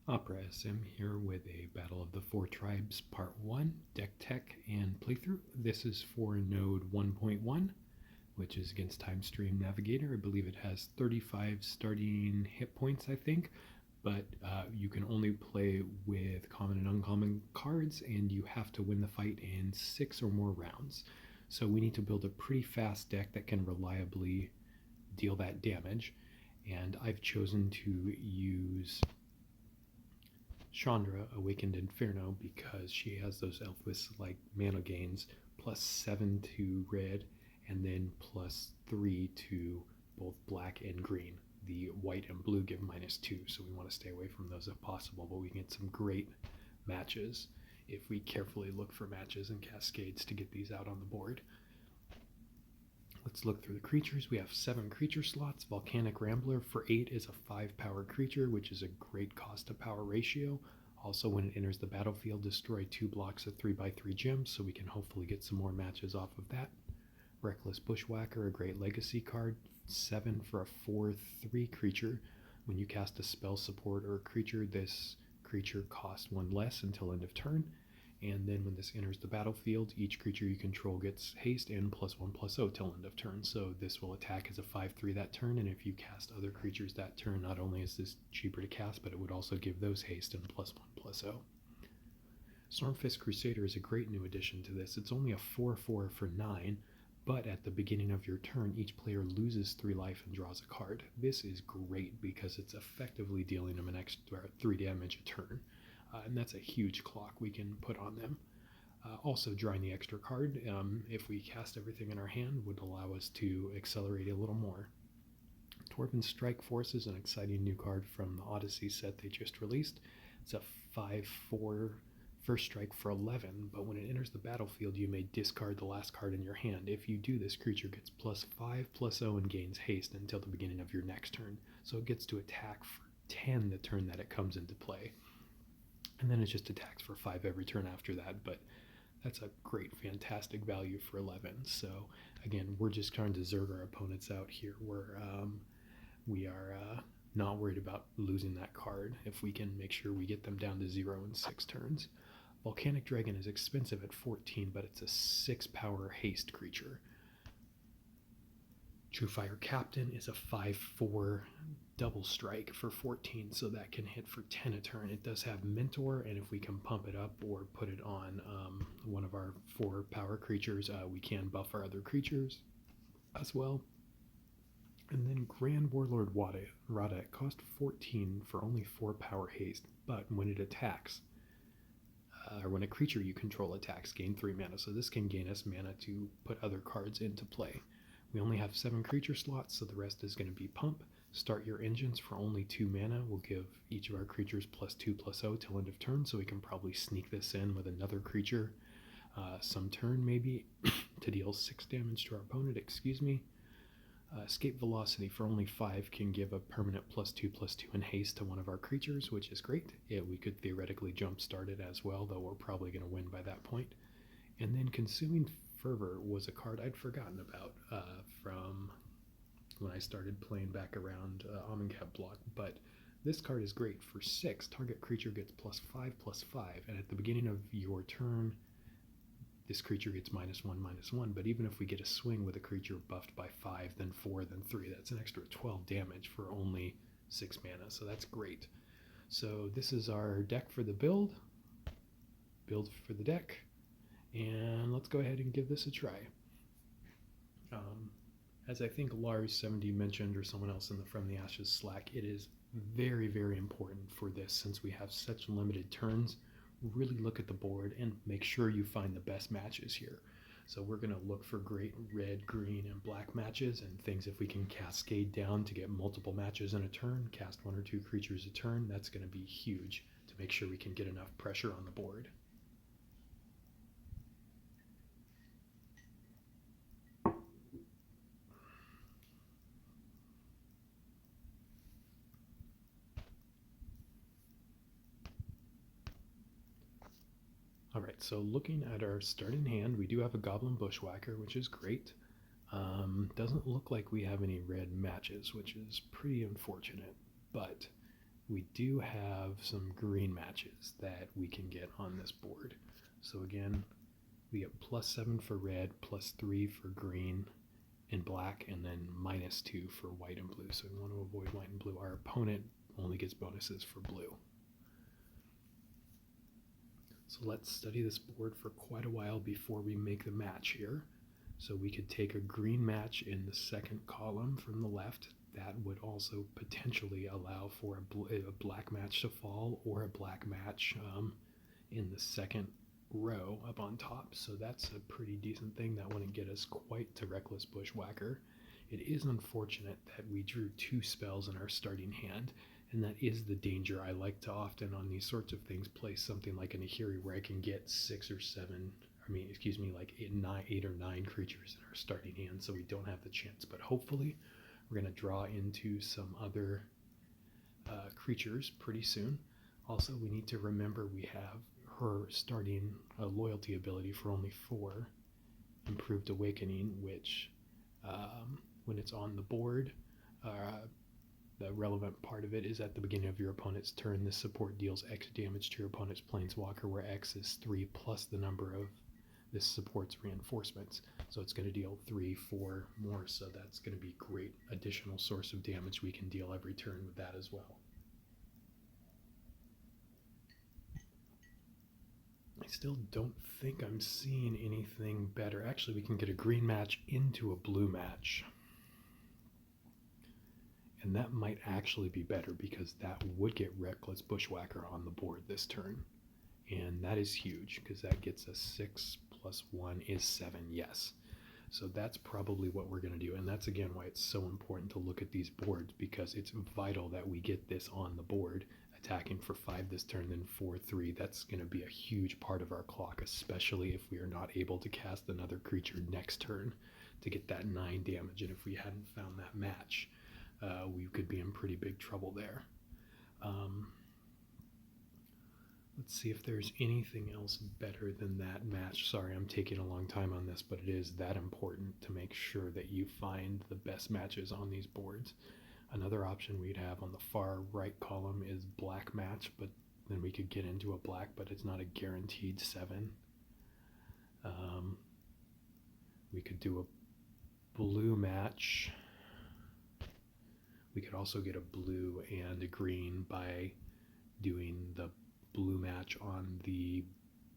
Opera SM here with a Battle of the Four Tribes Part 1, Deck Tech and Playthrough. This is for Node 1.1, which is against Time Stream Navigator. I believe it has 35 starting hit points, I think, but you can only play with common and uncommon cards, and you have to win the fight in 6 or more rounds. So we need to build a pretty fast deck that can reliably deal that damage, and I've chosen to use Chandra, Awakened Inferno, because she has those Elfwis-like mana gains, +7 to red, and then +3 to both black and green. The white and blue give -2, so we want to stay away from those if possible, but we can get some great matches if we carefully look for matches and cascades to get these out on the board. Let's look through the creatures. We have 7 creature slots. Volcanic Rambler for 8 is a 5 power creature, which is a great cost to power ratio. Also, when it enters the battlefield, destroy 2 blocks of 3x3 gems, so we can hopefully get some more matches off of that. Reckless Bushwhacker, a great legacy card. 7 for a 4/3 creature. When you cast a spell, support, or a creature, this creature costs 1 less until end of turn. And then when this enters the battlefield, each creature you control gets haste and +1/+0 till end of turn. So this will attack as a 5/3 that turn, and if you cast other creatures that turn, not only is this cheaper to cast, but it would also give those haste and +1/+0. Stormfist Crusader is a great new addition to this. It's only a 4/4 for 9, but at the beginning of your turn, each player loses 3 life and draws a card. This is great because it's effectively dealing them an extra 3 damage a turn. And that's a huge clock we can put on them. Also, drawing the extra card, if we cast everything in our hand, would allow us to accelerate a little more. Dwarven Strike Force is an exciting new card from the Odyssey set they just released. It's a 5/4 first strike for 11, but when it enters the battlefield, you may discard the last card in your hand. If you do, this creature gets +5/+0 and gains haste until the beginning of your next turn. So it gets to attack for 10 the turn that it comes into play. And then it just attacks for 5 every turn after that, but that's a great, fantastic value for 11. So again, we're just trying to zerg our opponents out here. We are not worried about losing that card if we can make sure we get them down to 0 in 6 turns. Volcanic Dragon is expensive at 14, but it's a 6 power haste creature. Truefire Captain is a 5/4 double strike for 14, so that can hit for 10 a turn. It does have Mentor, and if we can pump it up or put it on one of our 4 power creatures, we can buff our other creatures as well. And then Grand Warlord Rada, it costs 14 for only 4 power haste, but when it attacks, or when a creature you control attacks, gain 3 mana, so this can gain us mana to put other cards into play. We only have 7 creature slots, so the rest is going to be pump. Start your engines for only 2 mana. We'll give each of our creatures +2/+0 till end of turn, so we can probably sneak this in with another creature some turn maybe to deal 6 damage to our opponent, Escape Velocity for only 5 can give a permanent +2/+2 in haste to one of our creatures, which is great. We could theoretically jumpstart it as well, though we're probably going to win by that point. And then Consuming Fervor was a card I'd forgotten about from when I started playing back around Amonkhet block, but this card is great. For 6, target creature gets +5/+5, and at the beginning of your turn, this creature gets -1/-1, but even if we get a swing with a creature buffed by 5, then 4, then 3, that's an extra 12 damage for only 6 mana, so that's great. So this is our deck for the build for the deck. And let's go ahead and give this a try. As I think Lars70 mentioned, or someone else in the From the Ashes Slack, it is very, very important for this, since we have such limited turns. Really look at the board and make sure you find the best matches here. So we're going to look for great red, green, and black matches, and things if we can cascade down to get multiple matches in a turn, cast 1 or 2 creatures a turn, that's going to be huge to make sure we can get enough pressure on the board. Alright, so looking at our starting hand, we do have a Goblin Bushwhacker, which is great. Doesn't look like we have any red matches, which is pretty unfortunate, but we do have some green matches that we can get on this board. So again, we get +7 for red, +3 for green and black, and then -2 for white and blue. So we want to avoid white and blue. Our opponent only gets bonuses for blue. So let's study this board for quite a while before we make the match here. So we could take a green match in the second column from the left. That would also potentially allow for a black match to fall, or a black match in the second row up on top. So that's a pretty decent thing. That wouldn't get us quite to Reckless Bushwhacker. It is unfortunate that we drew 2 spells in our starting hand, and that is the danger. I like to often on these sorts of things play something like an Ahiri where I can get 6 or 7, like 8 or 9 creatures in our starting hand, so we don't have the chance. But hopefully we're going to draw into some other creatures pretty soon. Also, we need to remember we have her starting a loyalty ability for only 4, Improved Awakening, which when it's on the board, the relevant part of it is at the beginning of your opponent's turn, this support deals X damage to your opponent's planeswalker, where X is 3 plus the number of this support's reinforcements. So it's going to deal 3, 4 more, so that's going to be a great additional source of damage we can deal every turn with that as well. I still don't think I'm seeing anything better. Actually, we can get a green match into a blue match. And that might actually be better, because that would get Reckless Bushwhacker on the board this turn. And that is huge, because that gets us 6 + 1 is 7, yes. So that's probably what we're going to do. And that's again why it's so important to look at these boards, because it's vital that we get this on the board. Attacking for 5 this turn, then 4, 3. That's going to be a huge part of our clock, especially if we are not able to cast another creature next turn to get that 9 damage. And if we hadn't found that match, we could be in pretty big trouble there. Let's see if there's anything else better than that match. Sorry, I'm taking a long time on this, but it is that important to make sure that you find the best matches on these boards. Another option we'd have on the far right column is black match, but then we could get into a black, but it's not a guaranteed 7. We could do a blue match. We could also get a blue and a green by doing the blue match on the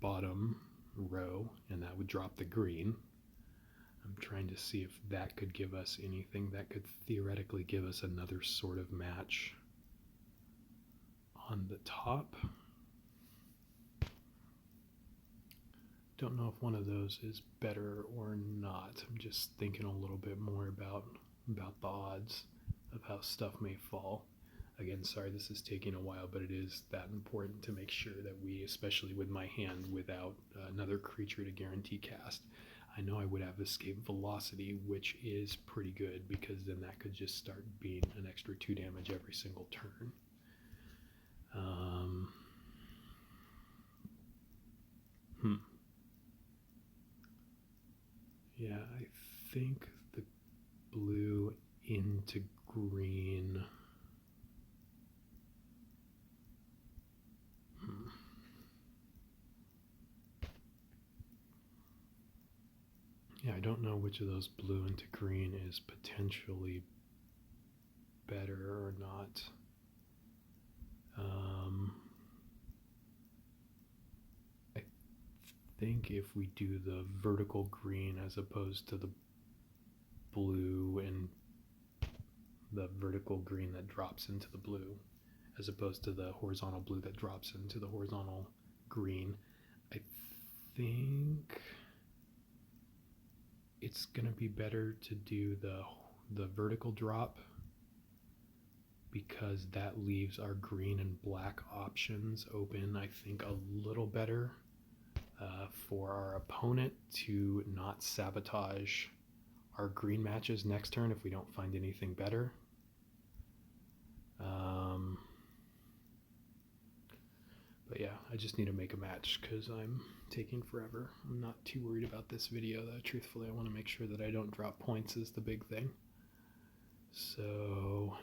bottom row, and that would drop the green. I'm trying to see if that could give us anything that could theoretically give us another sort of match on the top. Don't know if one of those is better or not. I'm just thinking a little bit more about the odds of how stuff may fall. Again, sorry this is taking a while, but it is that important to make sure that we, especially with my hand without another creature to guarantee cast, I know I would have escape velocity, which is pretty good, because then that could just start being an extra 2 damage every single turn. Yeah, I think the blue into green. Yeah, I don't know which of those blue into green is potentially better or not. I think if we do the vertical green as opposed to the blue, and the vertical green that drops into the blue, as opposed to the horizontal blue that drops into the horizontal green, I think it's going to be better to do the vertical drop, because that leaves our green and black options open, I think, a little better for our opponent to not sabotage our green matches next turn if we don't find anything better. But yeah, I just need to make a match because I'm taking forever. I'm not too worried about this video though. Truthfully, I want to make sure that I don't drop points is the big thing. So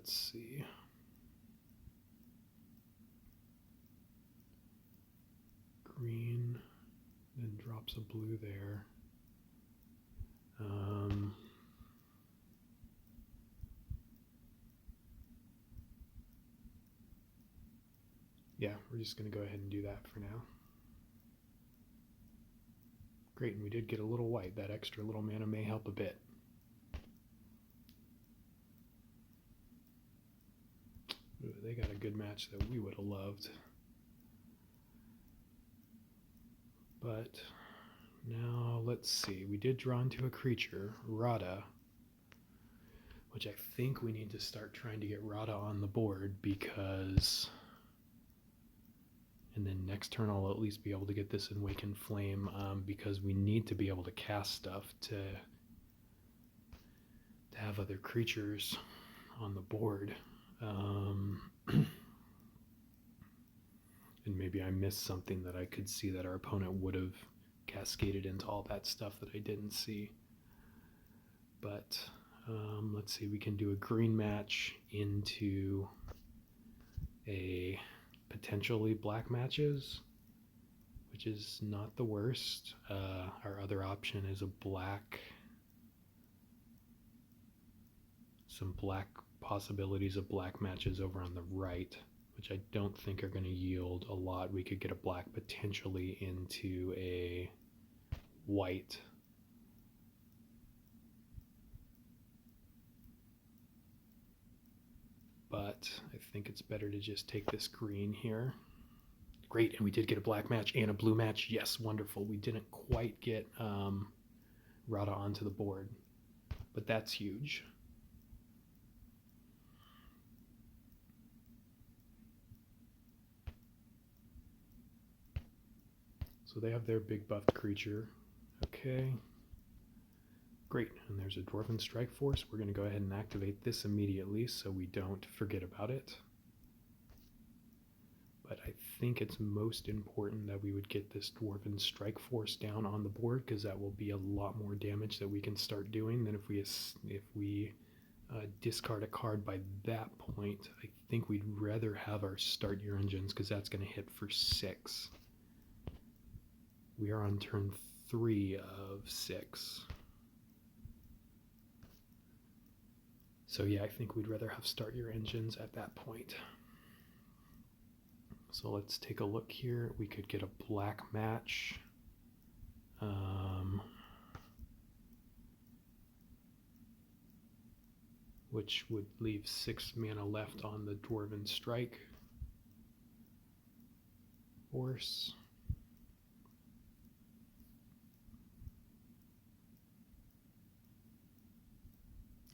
let's see. Green, then drops a blue there. Yeah, we're just going to go ahead and do that for now. Great, and we did get a little white. That extra little mana may help a bit. Ooh, they got a good match that we would have loved. But now let's see. We did draw into a creature, Rada, which I think we need to start trying to get Rada on the board because... And then next turn I'll at least be able to get this in Awakened Flame because we need to be able to cast stuff to have other creatures on the board. And maybe I missed something that I could see that our opponent would have cascaded into all that stuff that I didn't see. But let's see, we can do a green match into a potentially black matches, which is not the worst. Our other option is a black, some black possibilities of black matches over on the right, which I don't think are going to yield a lot. We could get a black potentially into a white. But I think it's better to just take this green here. Great, and we did get a black match and a blue match. Yes, wonderful. We didn't quite get Rada onto the board, but that's huge. So they have their big buffed creature. Okay. Great, and there's a Dwarven Strike Force. We're going to go ahead and activate this immediately so we don't forget about it. But I think it's most important that we would get this Dwarven Strike Force down on the board because that will be a lot more damage that we can start doing than if we discard a card by that point. I think we'd rather have our Start Your Engines because that's going to hit for 6. We are on turn 3 of 6. So yeah, I think we'd rather have Start Your Engines at that point. So let's take a look here. We could get a black match. Which would leave 6 mana left on the Dwarven Strike Force.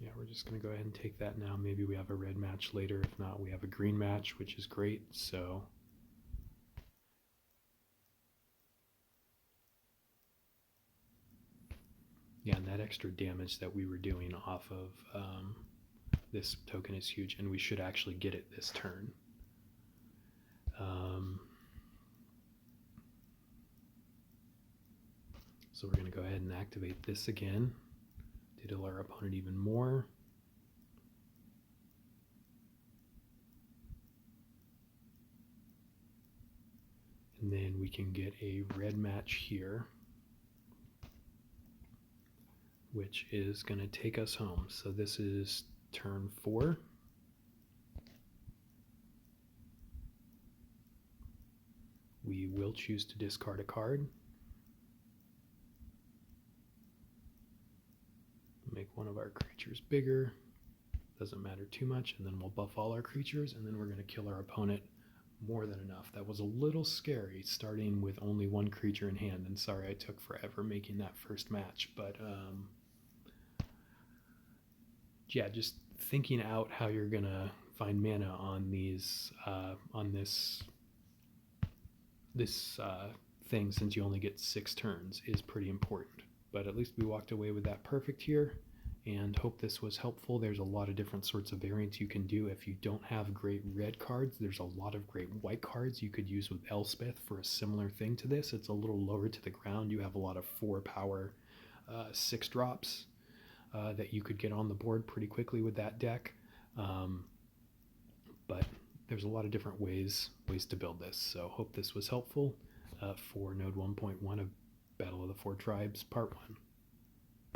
Yeah, we're just going to go ahead and take that now. Maybe we have a red match later. If not, we have a green match, which is great. So yeah, and that extra damage that we were doing off of this token is huge, and we should actually get it this turn. So we're going to go ahead and activate this again. Diddle our opponent even more. And then we can get a red match here, which is going to take us home. So this is turn 4. We will choose to discard a card. Make one of our creatures bigger. Doesn't matter too much. And then we'll buff all our creatures, and then we're going to kill our opponent more than enough. That was a little scary, starting with only one creature in hand. And sorry I took forever making that first match. But yeah, just thinking out how you're going to find mana on these on this thing, since you only get 6 turns, is pretty important. But at least we walked away with that perfect here, and hope this was helpful. There's a lot of different sorts of variants you can do. If you don't have great red cards, there's a lot of great white cards you could use with Elspeth for a similar thing to this. It's a little lower to the ground. You have a lot of 4 power 6 drops that you could get on the board pretty quickly with that deck. but there's a lot of different ways to build this. So hope this was helpful for Node 1.1 of Battle of the Four Tribes Part 1.